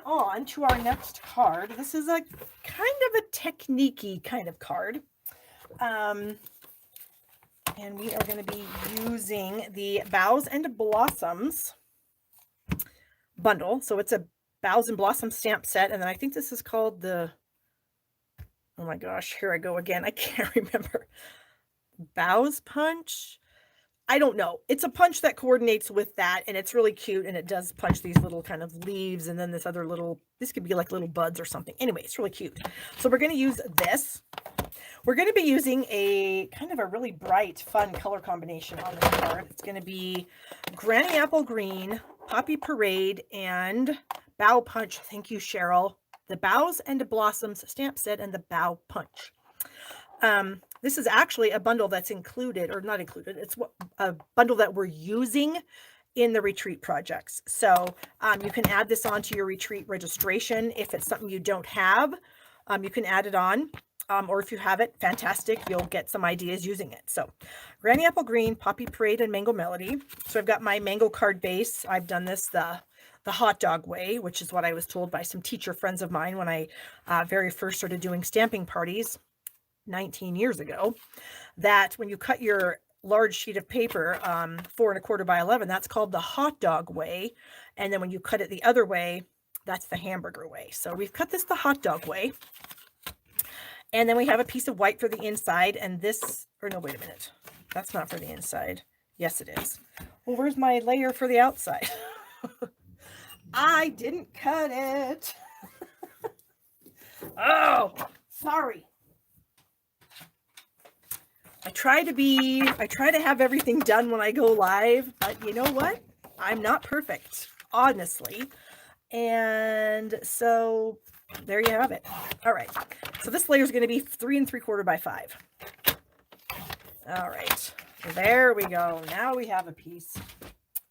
on to our next card. This is a kind of a technique-y kind of card. And we are going to be using the Boughs and Blossoms bundle. So it's a Boughs and Blossoms stamp set. And then I think this is called the, oh my gosh, here I go again. I can't remember. Boughs punch. I don't know. It's a punch that coordinates with that, and it's really cute, and it does punch these little kind of leaves, and then this other little, this could be like little buds or something. Anyway, it's really cute. So we're going to use this. We're going to be using a kind of a really bright, fun color combination on this card. It's going to be Granny Apple Green, Poppy Parade, and Bough Punch. Thank you, Cheryl. The Boughs and Blossoms stamp set and the Bough Punch. This is actually a bundle that's included, or not included. It's a bundle that we're using in the retreat projects. So you can add this onto your retreat registration. If it's something you don't have, you can add it on. Or if you have it, fantastic. You'll get some ideas using it. So Granny Apple Green, Poppy Parade, and Mango Melody. So I've got my mango card base. I've done this the hot dog way, which is what I was told by some teacher friends of mine when I very first started doing stamping parties 19 years ago, that when you cut your large sheet of paper 4 1/4 by 11, that's called the hot dog way. And then when you cut it the other way, that's the hamburger way. So we've cut this the hot dog way. And then we have a piece of white for the inside, and this, or no, wait a minute. That's not for the inside. Yes, it is. Well, where's my layer for the outside? I didn't cut it. Oh, sorry. I try to have everything done when I go live, but you know what? I'm not perfect, honestly. And so there you have it. All right. So this layer is going to be 3 3/4 by 5. All right. There we go. Now we have a piece.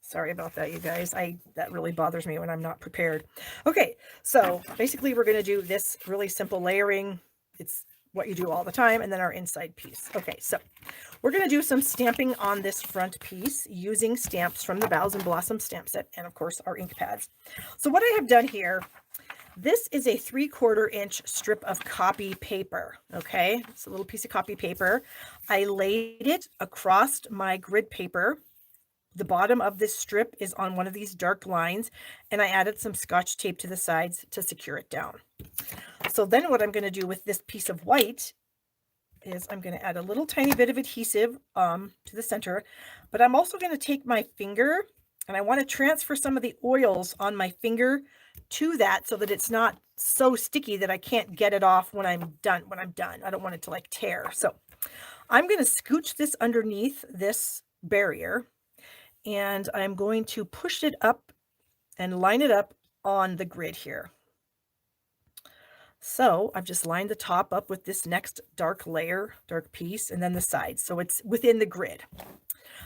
Sorry about that, you guys. That really bothers me when I'm not prepared. Okay. So basically we're going to do this really simple layering. It's what you do all the time, and then our inside piece. Okay, so we're going to do some stamping on this front piece using stamps from the Boughs and Blossoms stamp set, and of course our ink pads. So what I have done here, this is a 3/4 inch strip of copy paper. Okay, it's a little piece of copy paper. I laid it across my grid paper. The bottom of this strip is on one of these dark lines, and I added some Scotch tape to the sides to secure it down. So then what I'm going to do with this piece of white is I'm going to add a little tiny bit of adhesive to the center, but I'm also going to take my finger and I want to transfer some of the oils on my finger to that so that it's not so sticky that I can't get it off when I'm done. I don't want it to like tear. So I'm going to scooch this underneath this barrier, and I'm going to push it up and line it up on the grid here. So I've just lined the top up with this next dark piece, and then the sides. So it's within the grid.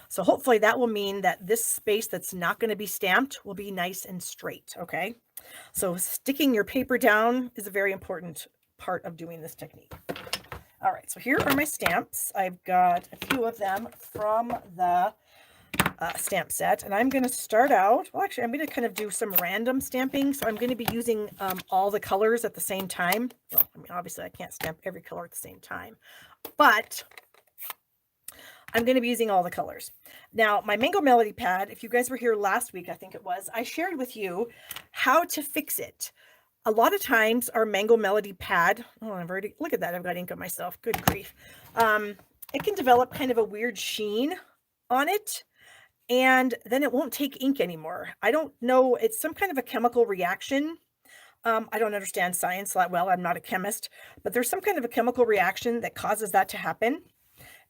So hopefully that will mean that this space that's not going to be stamped will be nice and straight. Okay. So sticking your paper down is a very important part of doing this technique. All right. So here are my stamps. I've got a few of them from the stamp set, and I'm going to start out, well, actually I'm going to kind of do some random stamping. So I'm going to be using all the colors at the same time. Well, I mean, obviously I can't stamp every color at the same time, but I'm going to be using all the colors. Now, my Mango Melody pad, if you guys were here last week, I think it was, I shared with you how to fix it. A lot of times our Mango Melody pad, oh, I've already, look at that, I've got ink on myself, good grief. It can develop kind of a weird sheen on it, and then it won't take ink anymore. I don't know, it's some kind of a chemical reaction. I don't understand science that well, I'm not a chemist, but there's some kind of a chemical reaction that causes that to happen.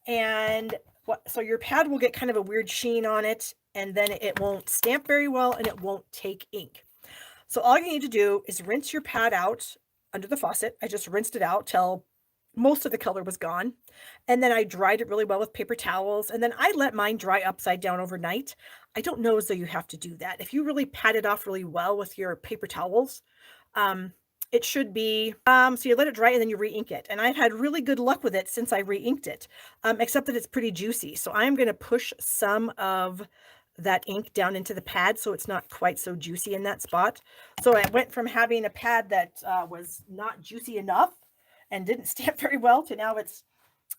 And so your pad will get kind of a weird sheen on it, and then it won't stamp very well, and it won't take ink. So all you need to do is rinse your pad out under the faucet. I just rinsed it out till most of the color was gone. And then I dried it really well with paper towels. And then I let mine dry upside down overnight. I don't know as though you have to do that. If you really pat it off really well with your paper towels, it should be, so you let it dry and then you re-ink it. And I've had really good luck with it since I re-inked it, except that it's pretty juicy. So I'm going to push some of that ink down into the pad so it's not quite so juicy in that spot. So I went from having a pad that was not juicy enough and didn't stamp very well to now it's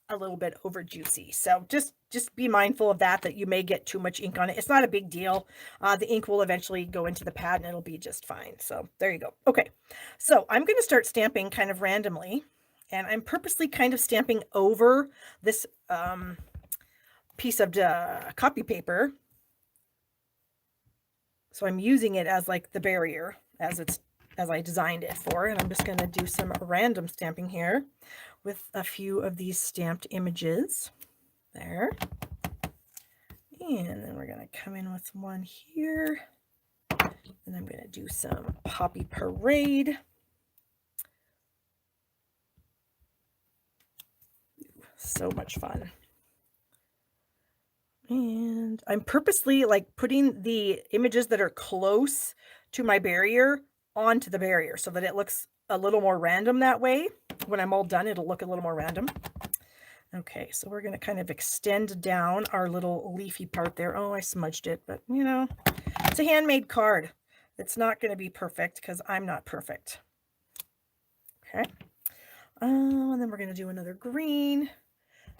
a little bit over juicy. So just be mindful of that you may get too much ink on it. It's not a big deal. The ink will eventually go into the pad and it'll be just fine. So there you go. Okay, so I'm going to start stamping kind of randomly, and I'm purposely kind of stamping over this piece of copy paper. So I'm using it as like the barrier as I designed it for, and I'm just going to do some random stamping here with a few of these stamped images there. And then we're going to come in with one here, and I'm going to do some Poppy Parade. So much fun. And I'm purposely like putting the images that are close to my barrier onto the barrier so that it looks a little more random that way. When I'm all done, it'll look a little more random. Okay, so we're going to kind of extend down our little leafy part there. Oh, I smudged it, but you know, it's a handmade card. It's not going to be perfect because I'm not perfect. Okay. And then we're going to do another green.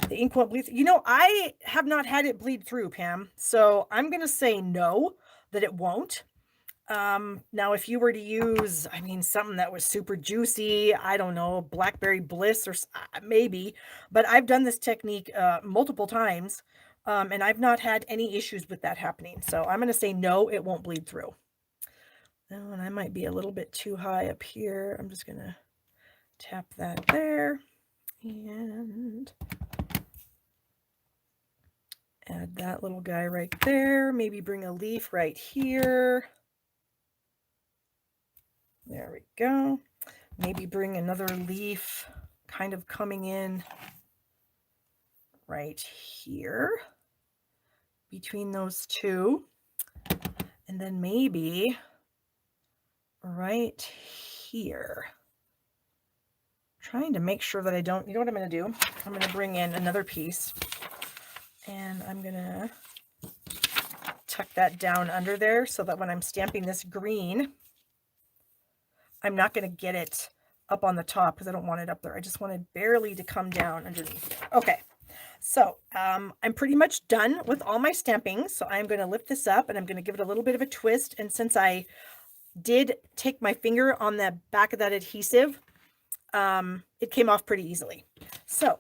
The ink won't bleed. You know, I have not had it bleed through, Pam. So I'm going to say no, that it won't. Now, if you were to use, I mean, something that was super juicy, I don't know, Blackberry Bliss or maybe, but I've done this technique multiple times, and I've not had any issues with that happening. So I'm going to say no, it won't bleed through. Oh, and I might be a little bit too high up here. I'm just going to tap that there and add that little guy right there. Maybe bring a leaf right here. There we go. Maybe bring another leaf kind of coming in right here between those two. And then maybe right here. Trying to make sure that I don't, you know what I'm going to do? I'm going to bring in another piece and I'm going to tuck that down under there so that when I'm stamping this green, I'm not going to get it up on the top because I don't want it up there. I just want it barely to come down underneath there. Okay, so I'm pretty much done with all my stamping. So I'm going to lift this up and I'm going to give it a little bit of a twist. And since I did take my finger on the back of that adhesive, it came off pretty easily. So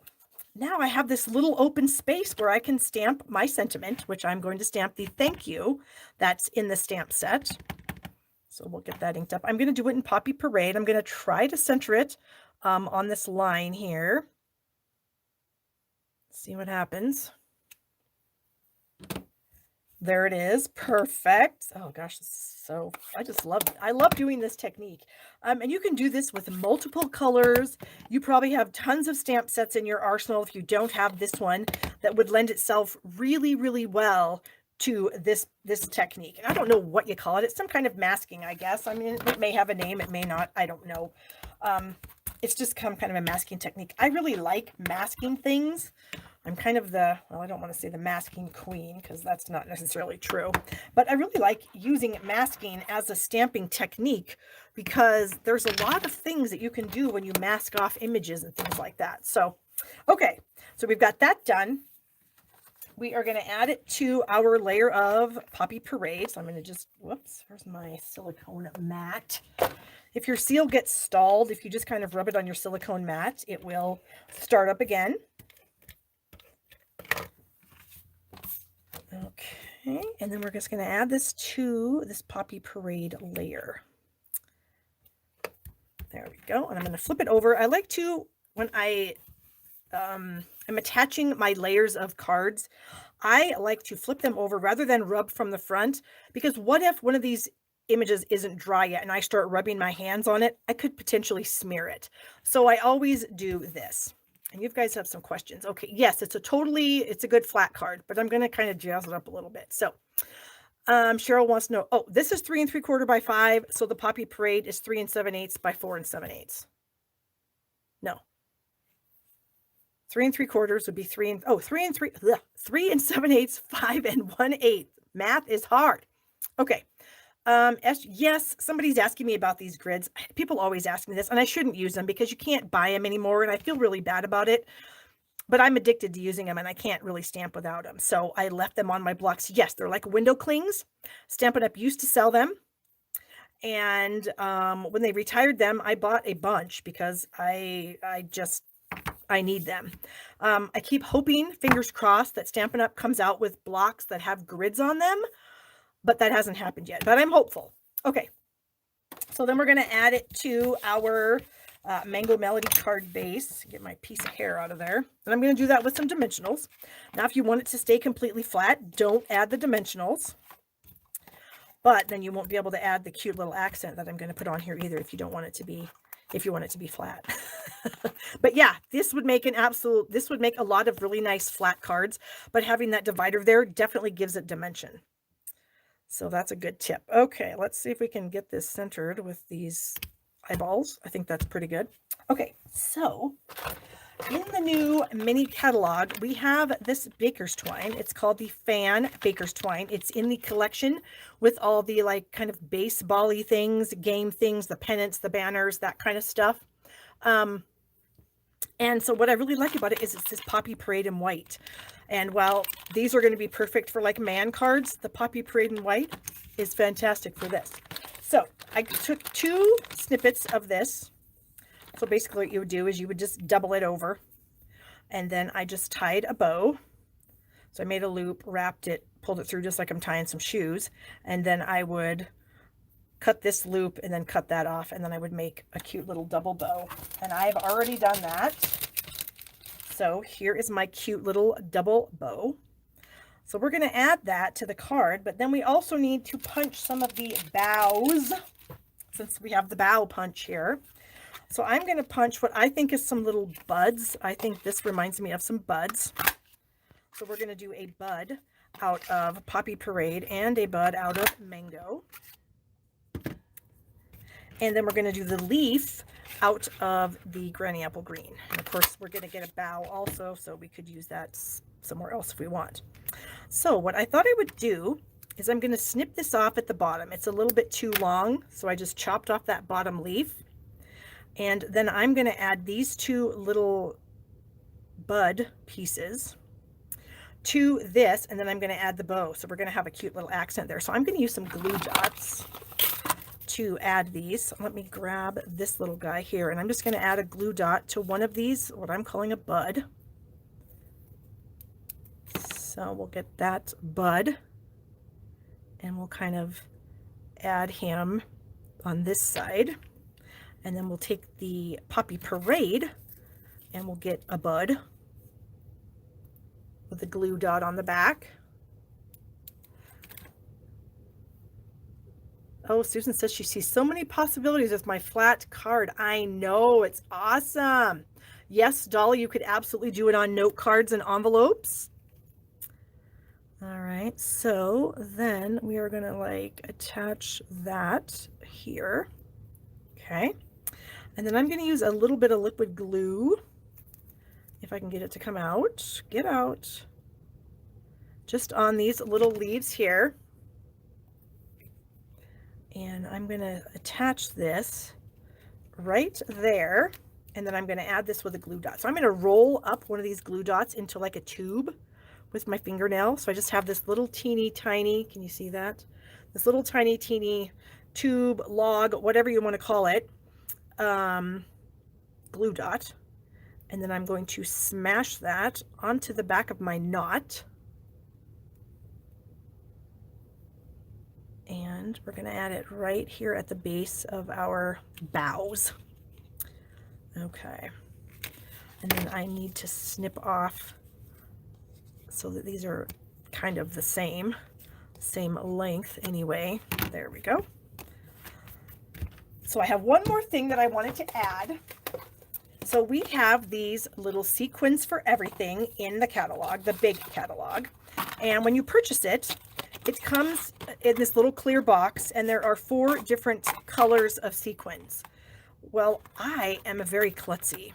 now I have this little open space where I can stamp my sentiment, which I'm going to stamp the thank you that's in the stamp set. So we'll get that inked up. I'm going to do it in Poppy Parade. I'm going to try to center it on this line here. See what happens. There it is. Perfect. Oh gosh, so I love doing this technique. And you can do this with multiple colors. You probably have tons of stamp sets in your arsenal if you don't have this one that would lend itself really, really well to this technique. I don't know what you call it. It's some kind of masking, I guess. I mean, it may have a name, it may not. I don't know. It's just kind of a masking technique. I really like masking things. I'm kind of the, well, I don't want to say the masking queen because that's not necessarily true, but I really like using masking as a stamping technique because there's a lot of things that you can do when you mask off images and things like that. So, okay, so we've got that done. We are going to add it to our layer of Poppy Parade. So I'm going to just, whoops, here's my silicone mat. If your seal gets stalled, if you just kind of rub it on your silicone mat, it will start up again. Okay, and then we're just going to add this to this Poppy Parade layer. There we go. And I'm going to flip it over. I like to, when I'm attaching my layers of cards, I like to flip them over rather than rub from the front, because what if one of these images isn't dry yet and I start rubbing my hands on it? I could potentially smear it. So I always do this. And you guys have some questions. Okay, yes, it's a good flat card, but I'm going to kind of jazz it up a little bit. So Cheryl wants to know, oh, this is 3 3/4 by 5. So the Poppy Parade is 3 7/8 by 4 7/8. No. 3 3/4 would be 3 and 3 7/8, 5 1/8. Math is hard. Okay. Yes, somebody's asking me about these grids. People always ask me this, and I shouldn't use them because you can't buy them anymore, and I feel really bad about it. But I'm addicted to using them, and I can't really stamp without them. So I left them on my blocks. Yes, they're like window clings. Stampin' Up! Used to sell them. And when they retired them, I bought a bunch because I need them. I keep hoping, fingers crossed, that Stampin' Up! Comes out with blocks that have grids on them, but that hasn't happened yet, but I'm hopeful. Okay, so then we're going to add it to our Mango Melody card base. Get my piece of hair out of there. And I'm going to do that with some dimensionals. Now, if you want it to stay completely flat, don't add the dimensionals. But then you won't be able to add the cute little accent that I'm going to put on here either if you don't want it to be, if you want it to be flat. But yeah, this would make a lot of really nice flat cards, but having that divider there definitely gives it dimension. So that's a good tip. Okay, let's see if we can get this centered with these eyeballs. I think that's pretty good. Okay, so in the new mini catalog, we have this baker's twine. It's called the Fan Baker's Twine. It's in the collection with all the like kind of baseball-y things, game things, the pennants, the banners, that kind of stuff. And so what I really like about it is it's this Poppy Parade in white. And while these are going to be perfect for like man cards, the Poppy Parade in white is fantastic for this. So I took 2 snippets of this. So basically what you would do is you would just double it over, and then I just tied a bow. So I made a loop, wrapped it, pulled it through just like I'm tying some shoes, and then I would cut this loop and then cut that off, and then I would make a cute little double bow. And I've already done that. So here is my cute little double bow. So we're going to add that to the card, but then we also need to punch some of the bows, since we have the bow punch here. So I'm going to punch what I think is some little buds. I think this reminds me of some buds. So we're going to do a bud out of Poppy Parade and a bud out of Mango. And then we're going to do the leaf out of the Granny Apple Green. And of course, we're going to get a bow also, so we could use that somewhere else if we want. So what I thought I would do is I'm going to snip this off at the bottom. It's a little bit too long, so I just chopped off that bottom leaf. And then I'm going to add these 2 little bud pieces to this, and then I'm going to add the bow. So we're going to have a cute little accent there. So I'm going to use some glue dots to add these. Let me grab this little guy here, and I'm just going to add a glue dot to one of these, what I'm calling a bud. So we'll get that bud, and we'll kind of add him on this side. And then we'll take the Poppy Parade and we'll get a bud with a glue dot on the back. Oh, Susan says she sees so many possibilities with my flat card. I know, it's awesome. Yes, Dolly, you could absolutely do it on note cards and envelopes. All right, so then we are going to like attach that here. Okay. And then I'm going to use a little bit of liquid glue, if I can get it to come out. Get out. Just on these little leaves here. And I'm going to attach this right there. And then I'm going to add this with a glue dot. So I'm going to roll up one of these glue dots into like a tube with my fingernail. So I just have this little teeny tiny, can you see that? This little tiny teeny tube, log, whatever you want to call it, glue dot. And then I'm going to smash that onto the back of my knot. And we're going to add it right here at the base of our bows. Okay. And then I need to snip off so that these are kind of the same length anyway. There we go. So I have one more thing that I wanted to add. So we have these little sequins for everything in the catalog, the big catalog. And when you purchase it, it comes in this little clear box, and there are 4 different colors of sequins. Well, I am a very klutzy,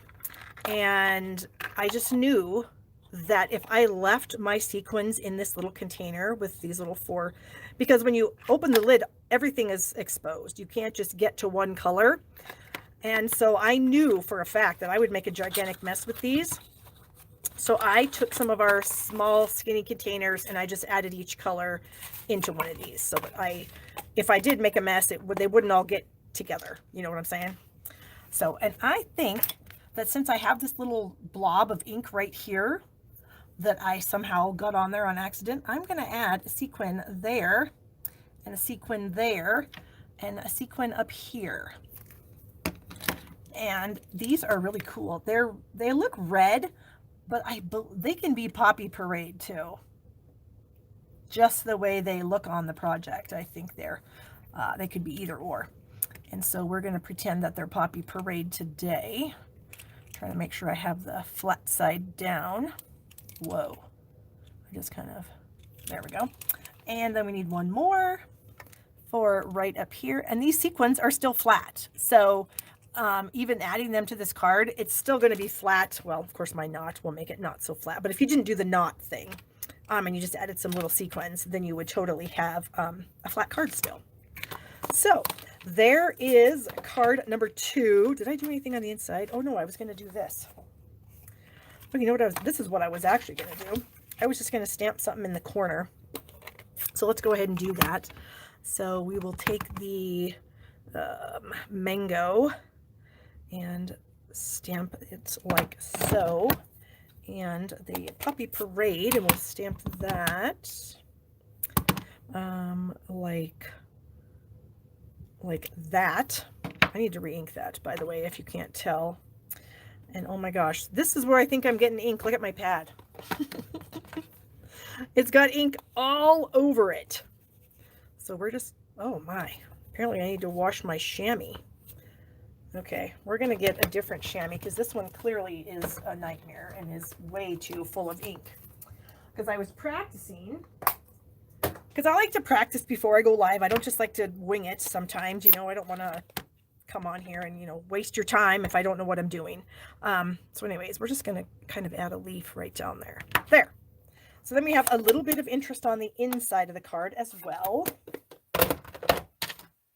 and I just knew that if I left my sequins in this little container with these little 4, because when you open the lid, everything is exposed. You can't just get to one color. And so I knew for a fact that I would make a gigantic mess with these. So I took some of our small skinny containers and I just added each color into one of these so that if I did make a mess, they wouldn't all get together. You know what I'm saying? So, and I think that since I have this little blob of ink right here that I somehow got on there on accident, I'm going to add a sequin there and a sequin there and a sequin up here. And these are really cool. They look red, but they can be Poppy Parade too. Just the way they look on the project, I think they could be either or. And so we're going to pretend that they're Poppy Parade today. Trying to make sure I have the flat side down. Whoa. I just kind of, there we go. And then we need one more for right up here. And these sequins are still flat. So even adding them to this card, it's still going to be flat. Well, of course my knot will make it not so flat, but if you didn't do the knot thing, and you just added some little sequins, then you would totally have a flat card still. So there is card number 2. Did I do anything on the inside? Oh no, I was going to do this. But you know what, this is what I was actually going to do. I was just going to stamp something in the corner. So let's go ahead and do that. So we will take the mango and stamp it like so, and the Poppy Parade, and we'll stamp that like that. I need to re-ink that, by the way, if you can't tell. And oh my gosh, this is where I think I'm getting ink. Look at my pad. It's got ink all over it. So we're just, oh my, apparently I need to wash my chamois. Okay, we're going to get a different chamois because this one clearly is a nightmare and is way too full of ink. Because I was practicing, because I like to practice before I go live. I don't just like to wing it sometimes, you know. I don't want to come on here and, you know, waste your time if I don't know what I'm doing. So anyways, we're just going to kind of add a leaf right down there. There. So then we have a little bit of interest on the inside of the card as well.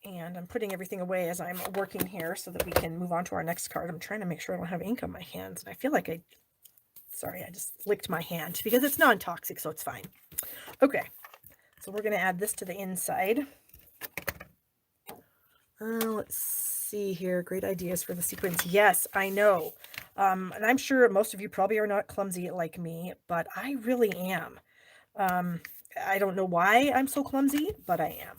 And I'm putting everything away as I'm working here so that we can move on to our next card. I'm trying to make sure I don't have ink on my hands. And I feel like sorry, I just licked my hand because it's non-toxic, so it's fine. Okay, so we're going to add this to the inside. Let's see here. Great ideas for the sequins. Yes, I know. And I'm sure most of you probably are not clumsy like me, but I really am. I don't know why I'm so clumsy, but I am.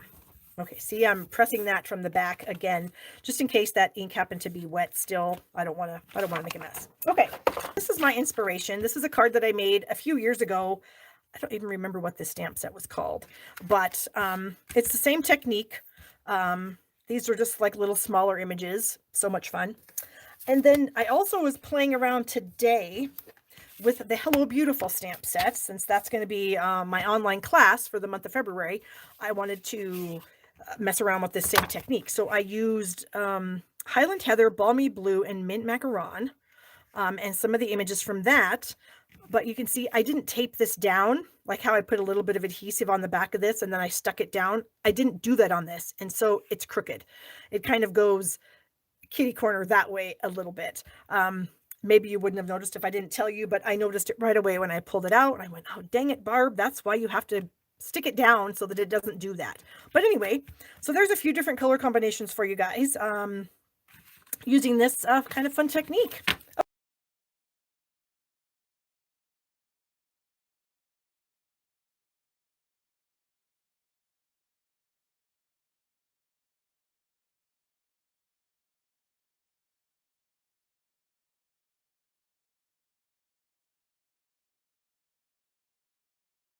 Okay, see, I'm pressing that from the back again, just in case that ink happened to be wet still. I don't want to make a mess. Okay, this is my inspiration. This is a card that I made a few years ago. I don't even remember what this stamp set was called, but it's the same technique. These are just like little smaller images. So much fun. And then I also was playing around today with the Hello Beautiful stamp set. Since that's going to be my online class for the month of February, I wanted to mess around with this same technique. So I used Highland Heather, Balmy Blue, and Mint Macaron, and some of the images from that. But you can see I didn't tape this down, like how I put a little bit of adhesive on the back of this and then I stuck it down. I didn't do that on this, and so it's crooked. It kind of goes kitty corner that way a little bit. Maybe you wouldn't have noticed if I didn't tell you, but I noticed it right away when I pulled it out. And I went, oh, dang it, Barb. That's why you have to stick it down so that it doesn't do that. But anyway, so there's a few different color combinations for you guys using this kind of fun technique.